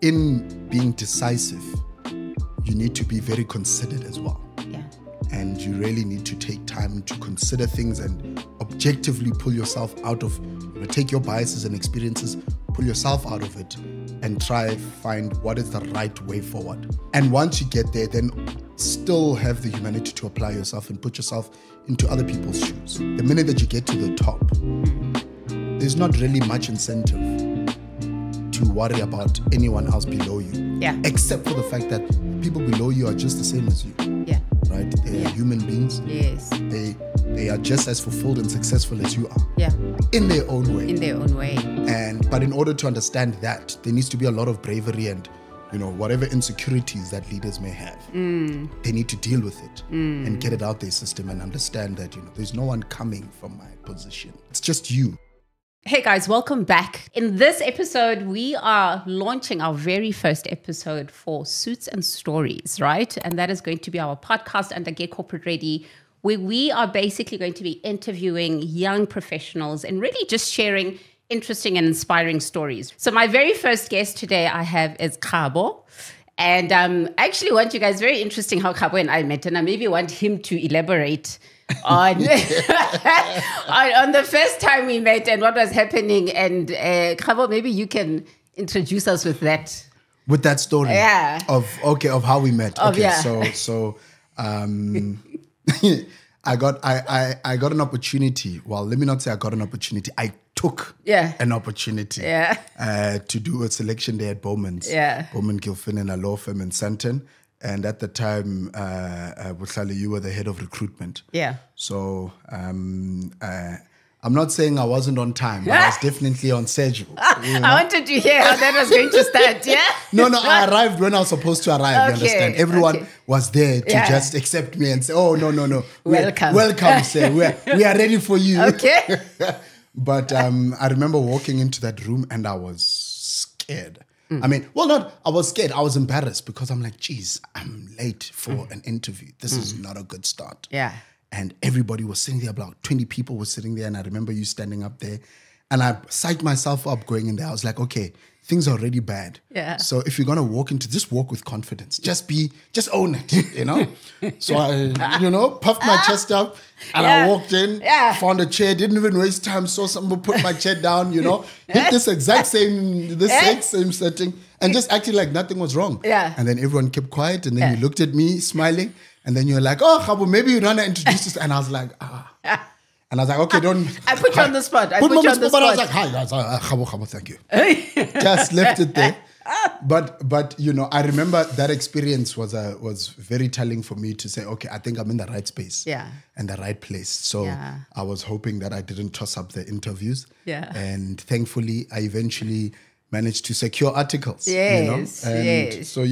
in being decisive, you need to be very considered as well. Yeah. And you really need to take time to consider things and objectively pull yourself out of, take your biases and experiences, pull yourself out of it and try find what is the right way forward. And once you get there, then still have the humanity to apply yourself and put yourself into other people's shoes. The minute that you get to the top, there's not really much incentive to worry about anyone else below you. Yeah. Except for the fact that people below you are just the same as you. Yeah. Right? They are human beings. Yes. They are just as fulfilled and successful as you are. Yeah. In their own way. In their own way. But in order to understand that, there needs to be a lot of bravery and, whatever insecurities that leaders may have. They need to deal with it and get it out their system and understand that, there's no one coming from my position. It's just you. Hey guys, welcome back. In this episode, we are launching our very first episode for Suits and Stories, right? And that is going to be our podcast under Get Corporate Ready, where we are basically going to be interviewing young professionals and really just sharing interesting and inspiring stories. So my very first guest today I have is Kgabo. And I actually want you guys, very interesting how Kgabo and I met, and I maybe want him to elaborate on on the first time we met and what was happening. And Kgabo, maybe you can introduce us with that. With that story? Yeah. Of how we met. Okay, yeah. so I got an opportunity. Well, let me not say I got an opportunity. I took an opportunity to do a selection day at Bowman's. Yeah. Bowman Gilfin in a law firm in Sandton. And at the time, Bohlale, you were the head of recruitment. Yeah. So I'm not saying I wasn't on time, but I was definitely on schedule. I wanted to hear how that was going to start, yeah? No, I arrived when I was supposed to arrive, you understand? Everyone was there to just accept me and say, oh, no. Welcome, sir. We are ready for you. Okay. But I remember walking into that room and I was scared. I was scared. I was embarrassed because I'm like, geez, I'm late for an interview. This is not a good start. Yeah. And everybody was sitting there, about 20 people were sitting there. And I remember you standing up there. And I psyched myself up going in there. I was like, okay, things are already bad. Yeah. So if you're going to walk into, just walk with confidence. Just own it, So I, puffed my chest up and I walked in, found a chair, didn't even waste time, saw someone put my chair down, hit this exact same setting and just acted like nothing was wrong. Yeah. And then everyone kept quiet and then you looked at me smiling and then you're like, oh, Kgabo, maybe you want to introduce us. And I was like, And I was like, okay, don't... I put you on the spot. But I was like, hi, guys. Kgabo, thank you. Just left it there. But I remember that experience was very telling for me to say, okay, I think I'm in the right space. Yeah. And the right place. So I was hoping that I didn't toss up the interviews. Yeah. And thankfully, I eventually managed to secure articles. Yes, And so,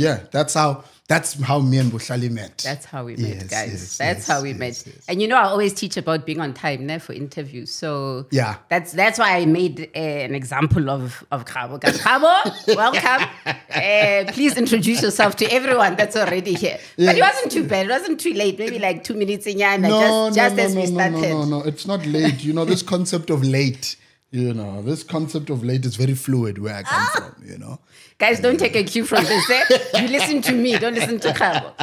that's how me and Bohlale met. That's how we met, guys. That's how we met. Yes. And I always teach about being on time for interviews. So that's why I made an example of Kgabo. Kgabo, welcome. Please introduce yourself to everyone that's already here. Yes. But it wasn't too bad. It wasn't too late. Maybe like 2 minutes in just as we started. No, it's not late. This concept of late. This concept of late is very fluid where I come from, Guys, don't take a cue from this. You listen to me, don't listen to Kgabo.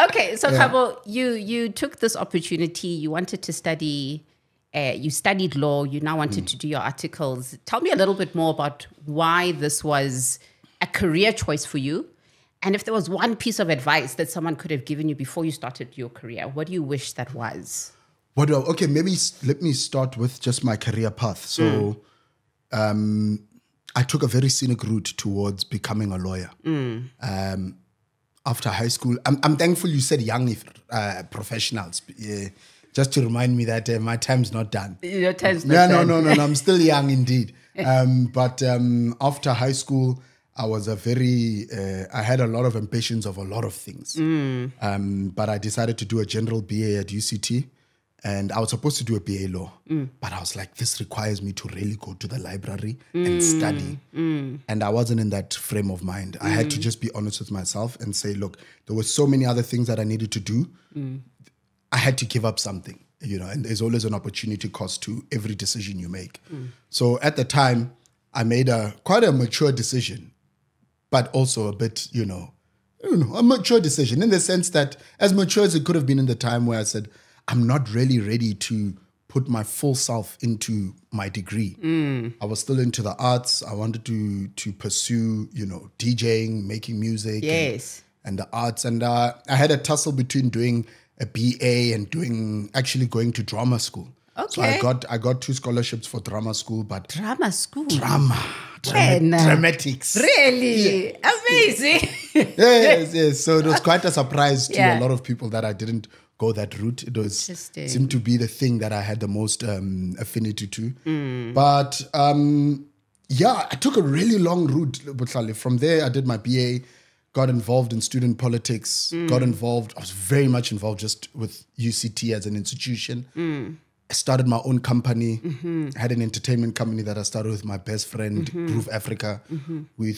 Okay, so Kgabo, you took this opportunity. You wanted to study, you studied law. You now wanted to do your articles. Tell me a little bit more about why this was a career choice for you. And if there was one piece of advice that someone could have given you before you started your career, what do you wish that was? Okay, maybe let me start with just my career path. So I took a very scenic route towards becoming a lawyer. After high school, I'm thankful you said young professionals, just to remind me that my time's not done. Your time's not done. No, I'm still young indeed. But after high school, I was I had a lot of ambitions of a lot of things. But I decided to do a general BA at UCT. And I was supposed to do a BA law, but I was like, this requires me to really go to the library and study. And I wasn't in that frame of mind. I had to just be honest with myself and say, look, there were so many other things that I needed to do. I had to give up something, and there's always an opportunity cost to every decision you make. So at the time, I made quite a mature decision but also a bit, a mature decision in the sense that as mature as it could have been in the time where I said, I'm not really ready to put my full self into my degree. I was still into the arts. I wanted to pursue, DJing, making music. Yes. And the arts. And I had a tussle between doing a BA and actually going to drama school. Okay. So I got 2 scholarships for drama school, but Drama school. Dramatics. Really? Yeah. Amazing. yes. So it was quite a surprise to Yeah. a lot of people that I didn't go that route. It was seemed to be the thing that I had the most affinity to. But I took a really long route, bohlale. From there, I did my BA, got involved in student politics, I was very much involved just with UCT as an institution. I started my own company. I had an entertainment company that I started with my best friend, Groove Africa. We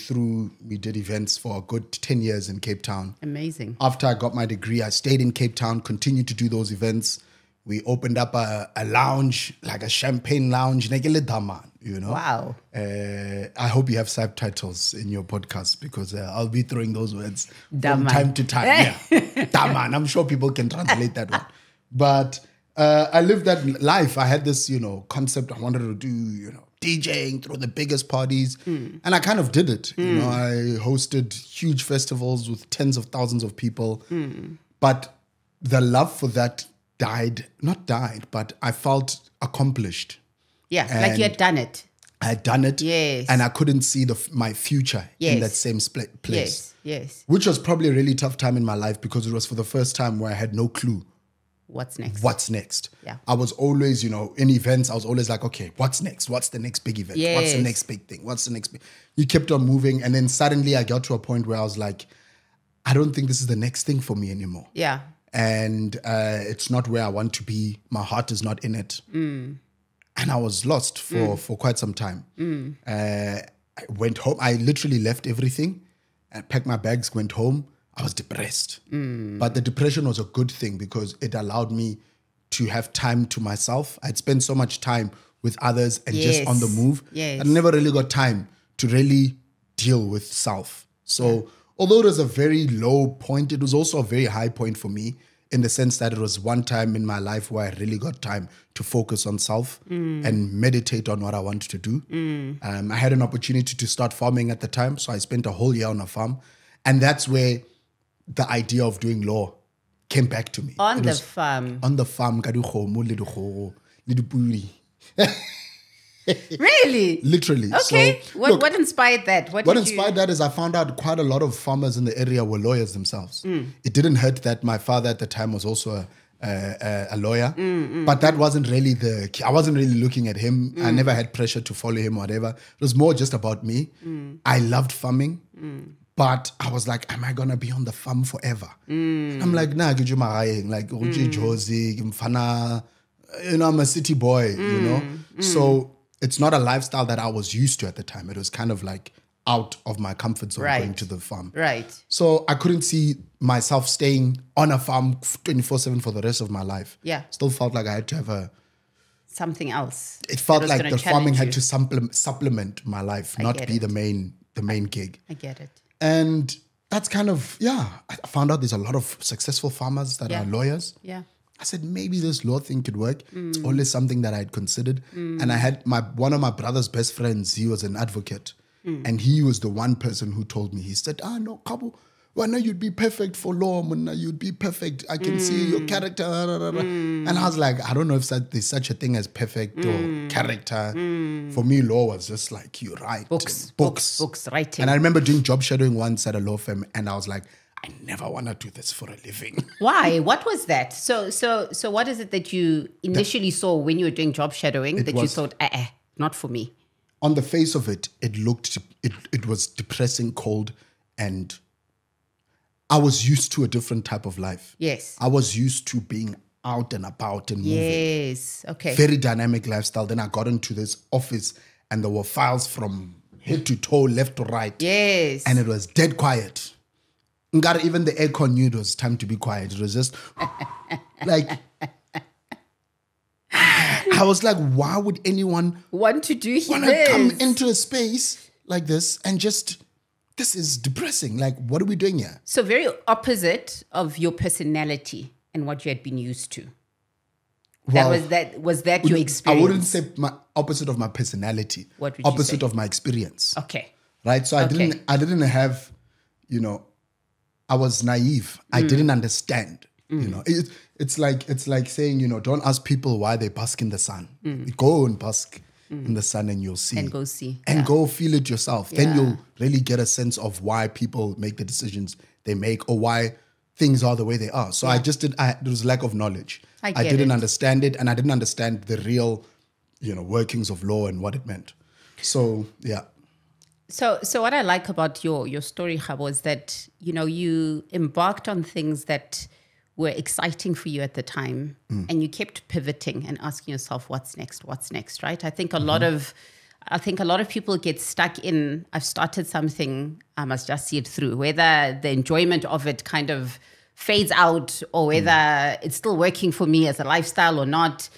did events for a good 10 years in Cape Town. Amazing. After I got my degree, I stayed in Cape Town, continued to do those events. We opened up a lounge, like a champagne lounge, Wow. I hope you have subtitles in your podcast because I'll be throwing those words Daman. from time to time. Yeah. Daman. I'm sure people can translate that one. But I lived that life. I had this, concept. I wanted to do, DJing, throw the biggest parties. And I kind of did it. I hosted huge festivals with tens of thousands of people. But the love for that not died, but I felt accomplished. Yeah, like you had done it. I had done it. Yes. And I couldn't see my future in that same place. Yes. Which was probably a really tough time in my life because it was for the first time where I had no clue. What's next? Yeah. I was always, in events, I was always like, okay, what's next? What's the next big event? Yes. What's the next big thing? What's the next big... You kept on moving. And then suddenly I got to a point where I was like, I don't think this is the next thing for me anymore. Yeah. And it's not where I want to be. My heart is not in it. And I was lost for quite some time. I went home. I literally left everything and packed my bags, went home. I was depressed. But the depression was a good thing because it allowed me to have time to myself. I'd spent so much time with others and just on the move. Yes. I never really got time to really deal with self. So although it was a very low point, it was also a very high point for me in the sense that it was one time in my life where I really got time to focus on self and meditate on what I wanted to do. I had an opportunity to start farming at the time. So I spent a whole year on a farm. And that's where the idea of doing law came back to me. On the farm. On the farm. ka dikgomo le dikgogo le dipudi. Really? Literally. Okay. So, What inspired that? What inspired that is I found out quite a lot of farmers in the area were lawyers themselves. It didn't hurt that my father at the time was also a lawyer, but that wasn't really I wasn't really looking at him. I never had pressure to follow him or whatever. It was more just about me. I loved farming. But I was like, am I going to be on the farm forever? I'm like, nah, like, I'm a city boy, So it's not a lifestyle that I was used to at the time. It was kind of like out of my comfort zone going to the farm. Right. So I couldn't see myself staying on a farm 24/7 for the rest of my life. Yeah. Still felt like I had to have something else. It felt like the farming had to supplement my life, not be the main gig. I get it. And that's kind of, I found out there's a lot of successful farmers that are lawyers. Yeah. I said, maybe this law thing could work. It's always something that I had considered. And I had one of my brother's best friends, he was an advocate. And he was the one person who told me, he said, no, Kgabo, well, no, you'd be perfect for law. You'd be perfect. I can see your character. And I was like, I don't know if there's such a thing as perfect or character. For me, law was just like, you write. Books, writing. And I remember doing job shadowing once at a law firm. And I was like, I never want to do this for a living. Why? What was that? So what is it that you initially saw when you were doing job shadowing that you thought, not for me? On the face of it, it was depressing, cold, and I was used to a different type of life. Yes. I was used to being out and about and moving. Yes. Okay. Very dynamic lifestyle. Then I got into this office and there were files from head to toe, left to right. Yes. And it was dead quiet. Even the aircon knew it was time to be quiet. It was just like... I was like, why would anyone want to come into a space like this and just this is depressing. Like, what are we doing here? So very opposite of your personality and what you had been used to. Well, was that your experience? I wouldn't say my opposite of my personality. What would you opposite say? of my experience. Okay. Right? So I didn't have, I was naive. I didn't understand. It's like saying, don't ask people why they bask in the sun. Go and bask in the sun and you'll see. And go see. And go feel it yourself. Yeah. Then you'll really get a sense of why people make the decisions they make or why things are the way they are. So there was lack of knowledge. I didn't understand it, and I didn't understand the real, workings of law and what it meant. So, yeah. So what I like about your story, Kgabo, is that, you embarked on things that were exciting for you at the time, and you kept pivoting and asking yourself, what's next, right? I think a lot of people get stuck in, I've started something, I must just see it through, whether the enjoyment of it kind of fades out or whether it's still working for me as a lifestyle or not.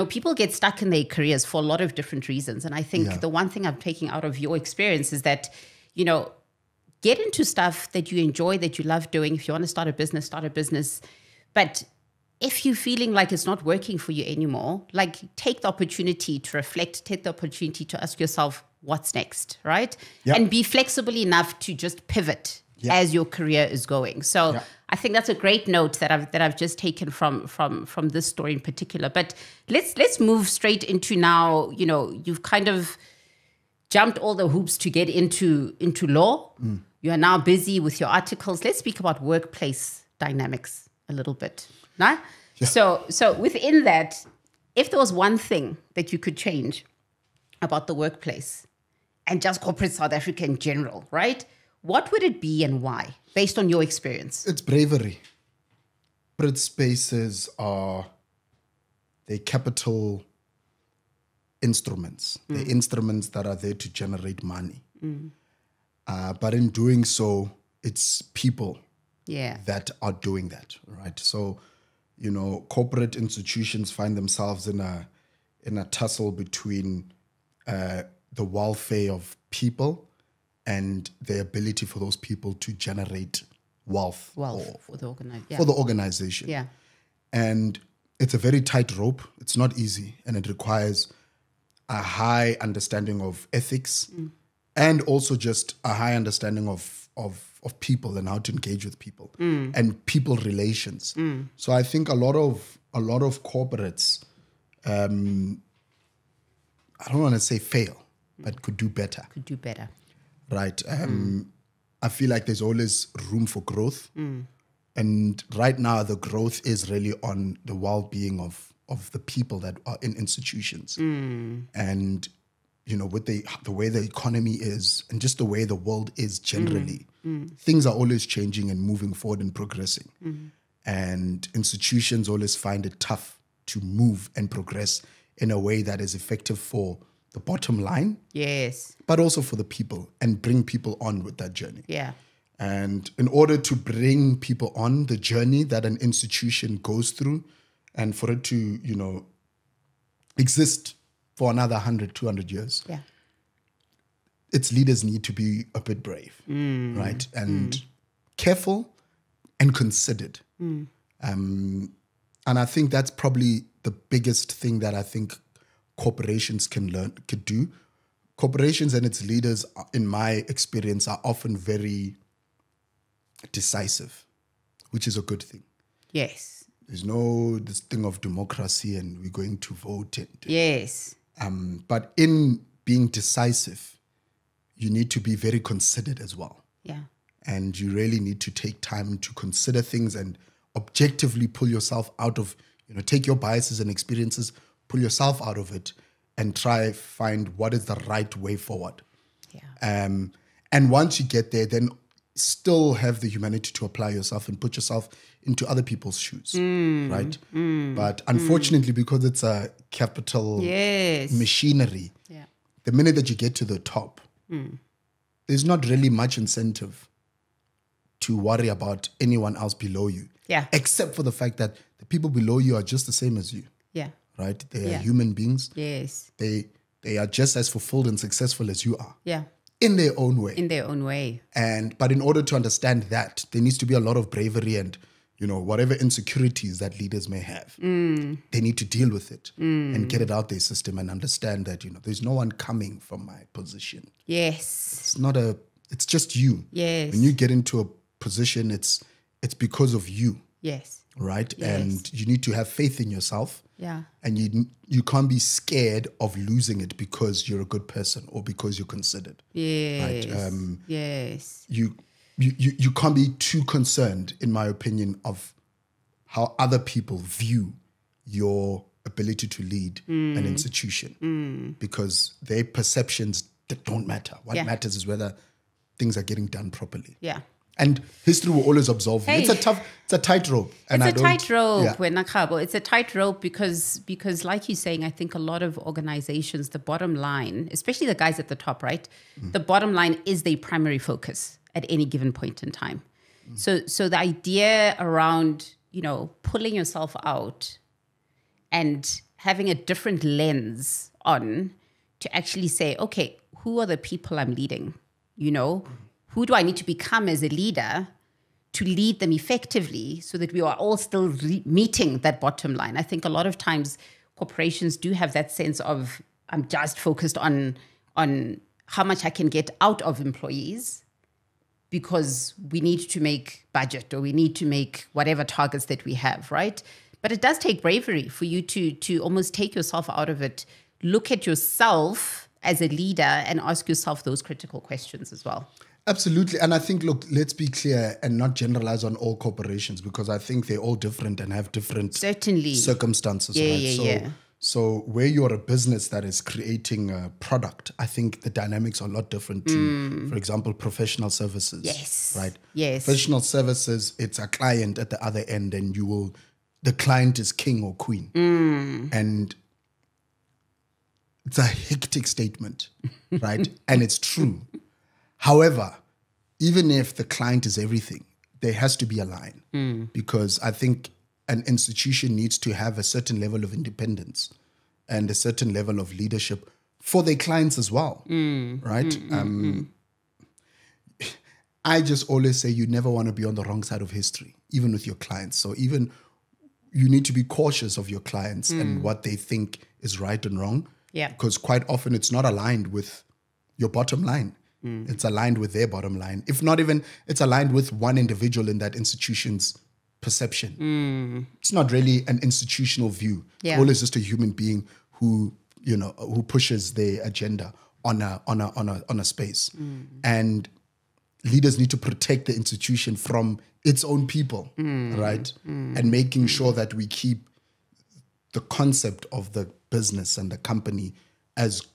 People get stuck in their careers for a lot of different reasons. And I think the one thing I'm taking out of your experience is that, get into stuff that you enjoy, that you love doing. If you want to start a business, start a business. But if you're feeling like it's not working for you anymore, like take the opportunity to reflect, take the opportunity to ask yourself, what's next, right? Yep. And be flexible enough to just pivot as your career is going. So I think that's a great note that I've just taken from this story in particular. But let's move straight into now, you've kind of jumped all the hoops to get into law. You are now busy with your articles. Let's speak about workplace dynamics a little bit. No? Yeah. So within that, if there was one thing that you could change about the workplace and just corporate South Africa in general, right? What would it be and why, based on your experience? It's bravery. Corporate spaces are the capital instruments. The instruments that are there to generate money. But in doing so, it's people that are doing that, right? So, corporate institutions find themselves in a tussle between the welfare of people and the ability for those people to generate wealth for the organization. Yeah. And it's a very tight rope. It's not easy, and it requires a high understanding of ethics and also just a high understanding of people and how to engage with people and people relations. So I think a lot of corporates, I don't want to say fail, but could do better. Right. I feel like there's always room for growth. And right now, the growth is really on the well-being of the people that are in institutions. And, with the way the economy is and just the way the world is generally, things are always changing and moving forward and progressing. And institutions always find it tough to move and progress in a way that is effective for the bottom line. Yes. But also for the people and bring people on with that journey. Yeah. And in order to bring people on the journey that an institution goes through and for it to, exist for another 100, 200 years, its leaders need to be a bit brave, right? And careful and considered. And I think that's probably the biggest thing that I think corporations could do. Corporations and its leaders, in my experience, are often very decisive, which is a good thing. Yes. There's no this thing of democracy and we're going to vote. Yes. But in being decisive, you need to be very considered as well. Yeah. And you really need to take time to consider things and objectively pull yourself out of, take your biases and experiences, pull yourself out of it and try find what is the right way forward. Yeah. And once you get there, then still have the humanity to apply yourself and put yourself into other people's shoes, right? But unfortunately, because it's a capital machinery, the minute that you get to the top, there's not really much incentive to worry about anyone else below you. Yeah. Except for the fact that the people below you are just the same as you. Yeah. Right? They are human beings. Yes. They are just as fulfilled and successful as you are. Yeah. in their own way. In their own way. But in order to understand that, there needs to be a lot of bravery and, whatever insecurities that leaders may have, they need to deal with it and get it out their system and understand that, there's no one coming from my position. Yes. It's just you. Yes. When you get into a position, it's because of you. Yes. Right? Yes. And you need to have faith in yourself. Yeah. And you can't be scared of losing it because you're a good person or because you're considered. Yes. Right? Yes. You can't be too concerned, in my opinion, of how other people view your ability to lead an institution because their perceptions don't matter. What matters is whether things are getting done properly. Yeah. And history will always absolve you. It's a tightrope. It's a tightrope, Kgabo. It's a tightrope because like you're saying, I think a lot of organizations, the bottom line, especially the guys at the top, right? The bottom line is their primary focus at any given point in time. So the idea around, pulling yourself out and having a different lens on to actually say, okay, who are the people I'm leading? Who do I need to become as a leader to lead them effectively so that we are all still meeting that bottom line? I think a lot of times corporations do have that sense of, I'm just focused on how much I can get out of employees because we need to make budget or we need to make whatever targets that we have, right? But it does take bravery for you to almost take yourself out of it, look at yourself as a leader and ask yourself those critical questions as well. Absolutely. And I think, look, let's be clear and not generalize on all corporations because I think they're all different and have different circumstances. Right? So where you're a business that is creating a product, I think the dynamics are a lot different to, for example, professional services. Yes. Right? Yes. Professional services, it's a client at the other end and the client is king or queen. And it's a hectic statement, right? And it's true. However, even if the client is everything, there has to be a line because I think an institution needs to have a certain level of independence and a certain level of leadership for their clients as well, right? I just always say you never want to be on the wrong side of history, even with your clients. So even you need to be cautious of your clients and what they think is right and wrong because quite often it's not aligned with your bottom line. It's aligned with their bottom line. If not even, it's aligned with one individual in that institution's perception. It's not really an institutional view. Yeah. All is just a human being who pushes their agenda on a space. And leaders need to protect the institution from its own people, right? And making sure that we keep the concept of the business and the company as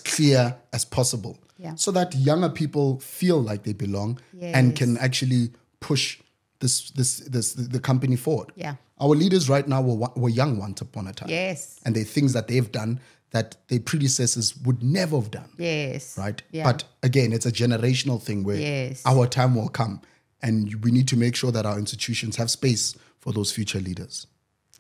clear as possible. Yeah. So that younger people feel like they belong and can actually push the company forward. Yeah. Our leaders right now were young once upon a time. Yes. And there are things that they've done that their predecessors would never have done. Yes. Right? Yeah. But again, it's a generational thing where our time will come and we need to make sure that our institutions have space for those future leaders.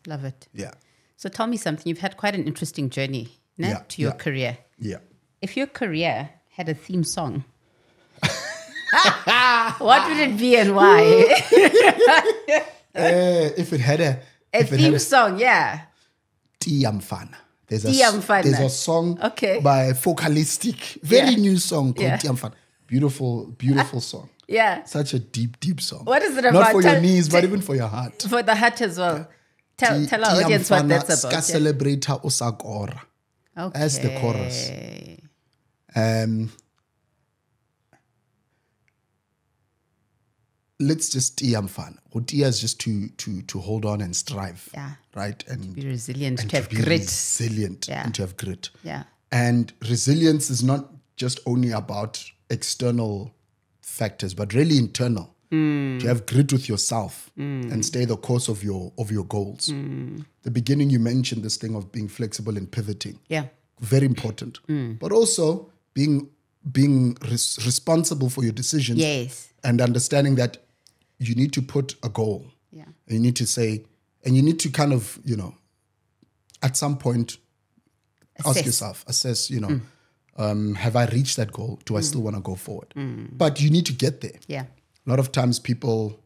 Love it. Yeah. So tell me something. You've had quite an interesting journey to your career. Yeah. If your career had a theme song, what would it be and why? If it had a theme song, Tiamfana. There's a song by Focalistic, very new song called Tiamfana. Beautiful song. Yeah. Such a deep song. What is it about? Not for your knees, but even for your heart. For the heart as well. Tell our audience what that's about. Celebrata usagora. Okay. That's the chorus. Let's just Tiamfana. Utia is just to hold on and strive. Yeah. Right? And to be resilient, and to have grit. Resilient and to have grit. Yeah. And resilience is not just only about external factors, but really internal. To have grit with yourself and stay the course of your goals. The beginning you mentioned this thing of being flexible and pivoting. Yeah. Very important. But also being responsible for your decisions. Yes. And understanding that you need to put a goal. Yeah. And you need to say, and you need to kind of, at some point assess yourself, Have I reached that goal? Do I still want to go forward? But you need to get there. Yeah. A lot of times people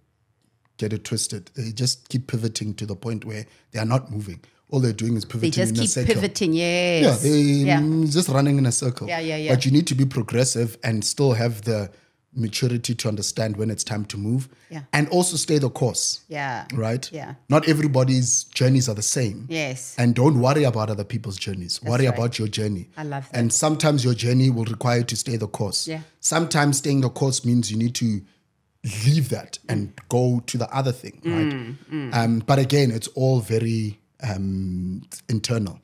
get it twisted. They just keep pivoting to the point where they are not moving. All they're doing is pivoting They just in a keep circle. pivoting, yes. Yeah, just running in a circle. Yeah. But you need to be progressive and still have the maturity to understand when it's time to move. Yeah. And also stay the course. Yeah. Right? Yeah. Not everybody's journeys are the same. Yes. And don't worry about other people's journeys. Worry right. about your journey. I love that. And sometimes your journey will require you to stay the course. Yeah. Sometimes staying the course means you need to leave that and go to the other thing, right? But again, it's all very internal.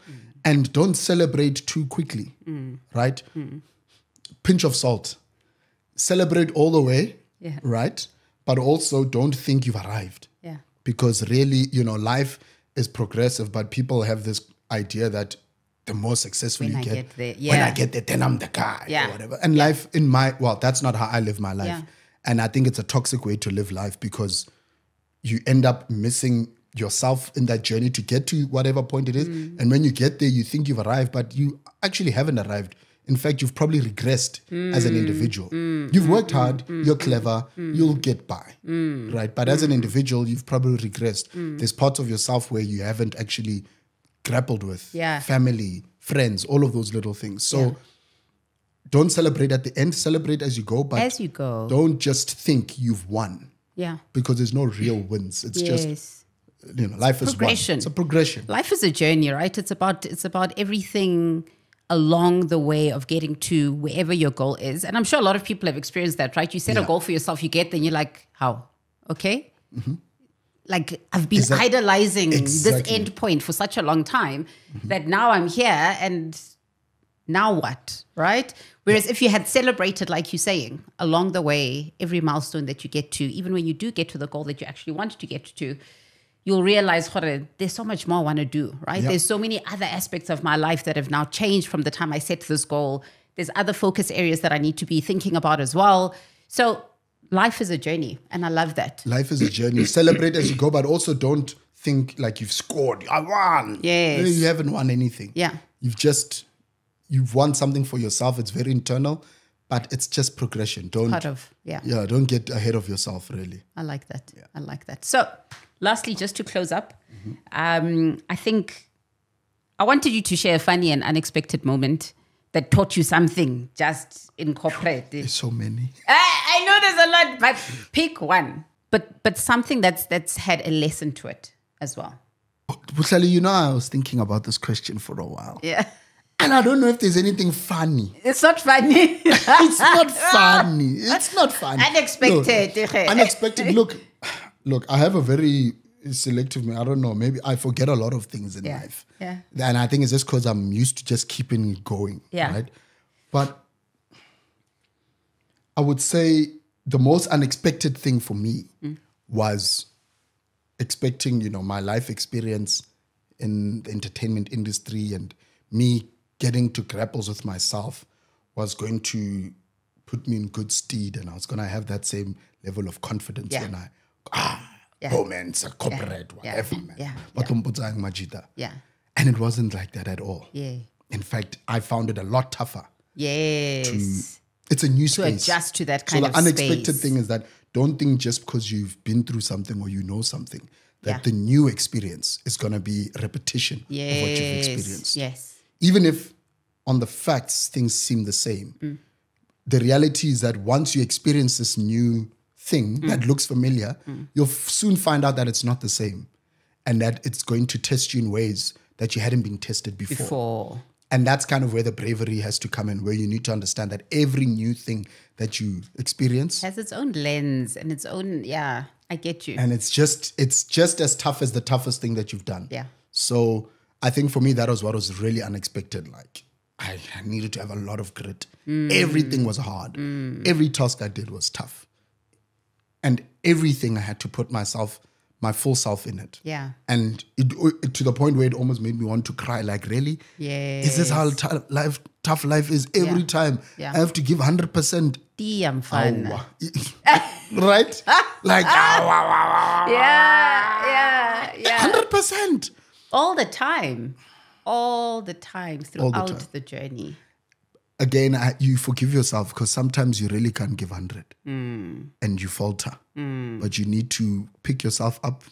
And don't celebrate too quickly, right? Pinch of salt. Celebrate all the way, right? But also don't think you've arrived. Yeah. Because really, life is progressive, but people have this idea that the more successful When you I get, get there, when I get there, then I'm the guy Yeah. or whatever. And life that's not how I live my life. Yeah. And I think it's a toxic way to live life because you end up missing yourself in that journey to get to whatever point it is. And when you get there, you think you've arrived, but you actually haven't arrived. In fact, you've probably regressed as an individual. You've worked hard, you're clever, you'll get by, right? But as an individual, you've probably regressed. There's parts of yourself where you haven't actually grappled with. Family, friends, all of those little things. So don't celebrate at the end, celebrate as you go, but as you go. Don't just think you've won. Yeah. Because there's no real wins. It's just, life is progression. It's a progression. Life is a journey, right? It's about everything along the way of getting to wherever your goal is. And I'm sure a lot of people have experienced that, right? You set a goal for yourself, you get there and you're like, how? Okay. Like I've been idolizing this end point for such a long time that now I'm here and now what, right? Whereas if you had celebrated, like you're saying, along the way, every milestone that you get to, even when you do get to the goal that you actually wanted to get to, you'll realize, there's so much more I want to do, right? Yep. There's so many other aspects of my life that have now changed from the time I set this goal. There's other focus areas that I need to be thinking about as well. So life is a journey, and I love that. Life is a journey. Celebrate as you go, but also don't think like you've scored. I won. Yes. You haven't won anything. Yeah. You've won something for yourself. It's very internal, but it's just progression. Don't don't get ahead of yourself, really. I like that. Yeah. I like that. So lastly, just to close up, I think I wanted you to share a funny and unexpected moment that taught you something just in corporate. There's so many. I know there's a lot, but pick one. But something that's had a lesson to it as well. Bohlale, I was thinking about this question for a while. Yeah. And I don't know if there's anything funny. It's not funny. It's not funny. It's not funny. Unexpected. Unexpected. Look, I have a very selective, I don't know, maybe I forget a lot of things in life. Yeah. And I think it's just because I'm used to just keeping it going. Yeah. Right? But I would say the most unexpected thing for me was expecting, my life experience in the entertainment industry and me getting to grapples with myself was going to put me in good stead, and I was going to have that same level of confidence when oh man, it's a corporate, whatever, man. Yeah. And it wasn't like that at all. Yeah. In fact, I found it a lot tougher. Yes. It's a new to space. Adjust to that kind of So the unexpected space. thing is that don't think just because you've been through something or you know something that the new experience is going to be repetition of what you've experienced. Yes. Even if on the facts things seem the same, the reality is that once you experience this new thing that looks familiar, you'll soon find out that it's not the same and that it's going to test you in ways that you hadn't been tested before. And that's kind of where the bravery has to come in, where you need to understand that every new thing that you experience has its own lens and its own, I get you. And it's just as tough as the toughest thing that you've done. Yeah. So I think for me, that was what was really unexpected. Like I needed to have a lot of grit. Everything was hard. Every task I did was tough. And everything I had to put my full self in it. Yeah. And it to the point where it almost made me want to cry. Like, really? Yes. Is this how tough life is? Every time I have to give 100%. Damn fun. Right? Like, Yeah. 100%. All the time throughout the journey. again, you forgive yourself because sometimes you really can't give 100 and you falter. But you need to pick yourself up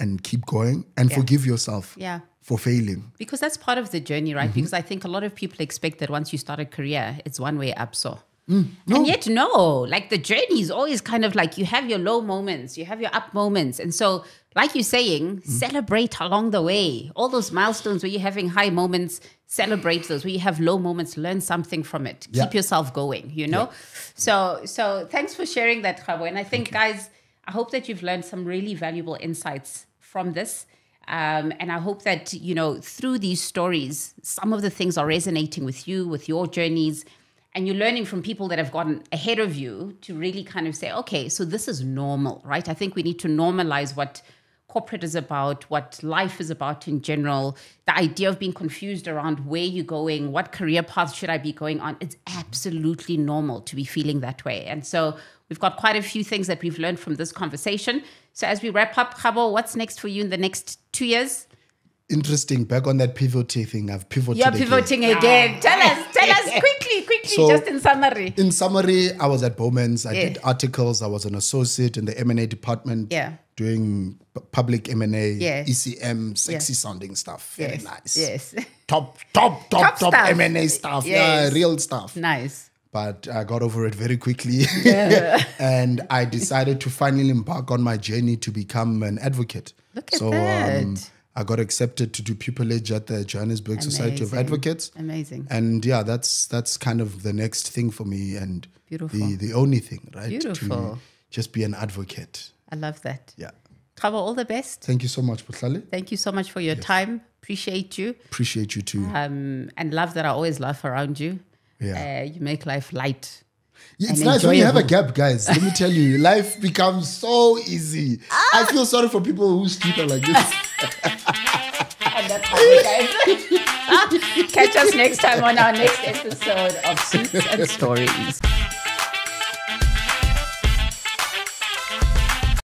and keep going and forgive yourself for failing. Because that's part of the journey, right? Because I think a lot of people expect that once you start a career, it's one way up. So. No. And yet, no, like the journey is always kind of like you have your low moments, you have your up moments. And so, like you're saying, celebrate along the way. All those milestones where you're having high moments, celebrate those. Where you have low moments, learn something from it. Keep yourself going, you know? So thanks for sharing that, Kgabo. And I think, guys, I hope that you've learned some really valuable insights from this. And I hope that, you know, through these stories, some of the things are resonating with you, with your journeys. And you're learning from people that have gotten ahead of you to really kind of say, okay, so this is normal, right? I think we need to normalize what corporate is about, what life is about in general, the idea of being confused around where you're going, what career path should I be going on. It's absolutely normal to be feeling that way. And so we've got quite a few things that we've learned from this conversation. So as we wrap up, Kgabo, what's next for you in the next 2 years? Interesting. Back on that pivoting thing, I've pivoted. You're pivoting again. Tell us quickly, so, just in summary. In summary, I was at Bowman's. I did articles. I was an associate in the M&A department. Doing public M&A, ECM, sexy sounding stuff. Very nice. Yes. Top M&A stuff. Yeah, real stuff. Nice. But I got over it very quickly. And I decided to finally embark on my journey to become an advocate. Look at that. I got accepted to do pupillage at the Johannesburg Society of Advocates. Amazing. And yeah, that's kind of the next thing for me and the only thing, right? Beautiful. To just be an advocate. I love that. Yeah. Kgabo, all the best. Thank you so much, bohlale. Thank you so much for your time. Appreciate you. Appreciate you too. And love that I always laugh around you. Yeah. You make life light. Yeah, it's nice when you have a gap, guys. Let me tell you, life becomes so easy. I feel sorry for people whose teeth are like this. And that's how we guys. Catch us next time on our next episode of Suits and Stories.